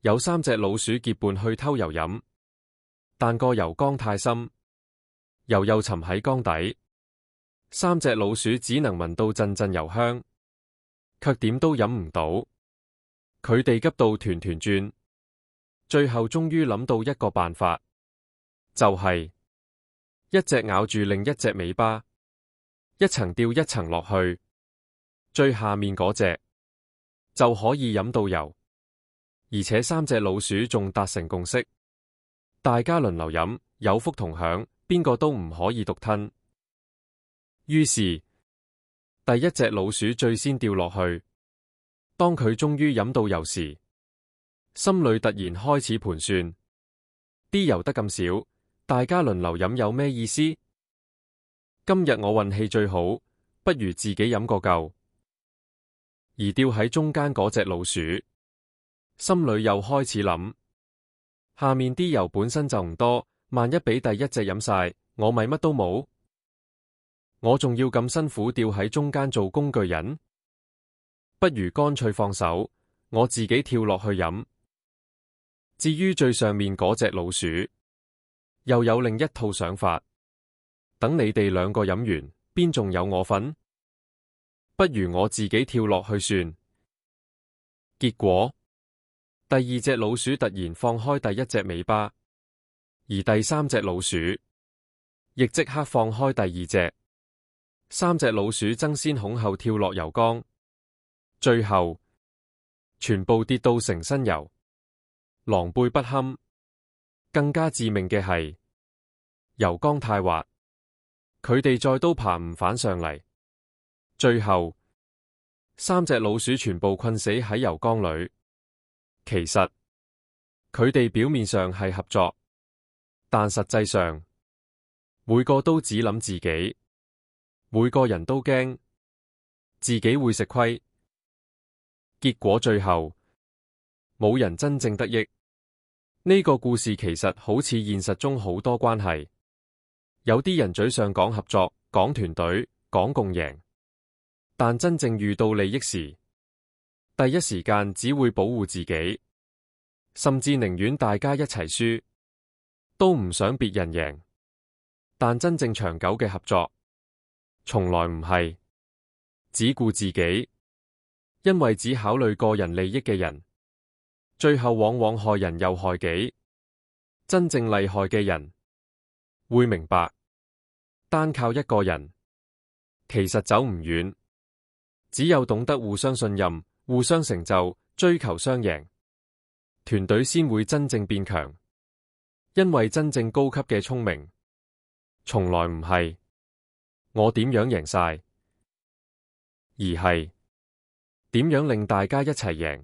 有3隻老鼠結伴去偷油飲，但個油缸太深，油又沉喺缸底，3隻老鼠只能聞到陣陣油香，卻點都飲唔到。佢哋急到團團轉，最後終於諗到一個辦法，就係一隻咬住另一隻尾巴，一層吊一層落去，最下面嗰隻就可以飲到油。而且3隻老鼠仲達成共識，大家輪流飲，有福同享，邊個都唔可以獨吞。於是第一隻老鼠最先掉落去，當佢終於飲到油時，心裏突然開始盤算，啲油得咁少，大家輪流飲有咩意思？今日我運氣最好，不如自己飲個夠。而掉喺中間嗰隻老鼠心裏又開始諗，下面啲油本身就唔多，萬一俾第一隻飲晒，我咪乜都冇。我仲要咁辛苦掉喺中間做工具人，不如乾脆放手，我自己跳落去飲。至於最上面嗰隻老鼠，又有另一套想法，等你哋兩個飲完，邊仲有我份？不如我自己跳落去算。結果第二隻老鼠突然放開第一隻尾巴，而第3隻老鼠亦即刻放開第2隻，3隻老鼠爭先恐後跳落油缸，最後全部跌到成身油，狼狽不堪。更加致命嘅係油缸太滑，佢哋再都爬唔返上嚟，最後3隻老鼠全部困死喺油缸裏。其實佢哋表面上係合作，但實際上每個都只諗自己，每個人都驚自己會食虧，結果最後冇人真正得益。呢個故事其實好似現實中好多關係，有啲人嘴上講合作、講團隊、講共贏，但真正遇到利益時，第一時間只會保護自己，甚至寧願大家一齊輸，都唔想別人贏。但真正長久嘅合作，從來唔係只顧自己，因為只考慮個人利益嘅人，最後往往害人又害己。真正厲害嘅人會明白，單靠一個人其實走唔遠，只有懂得互相信任、互相成就、追求雙贏，團隊先會真正變強。因為真正高級嘅聰明，從來唔係我點樣贏晒，而係點樣令大家一齊贏。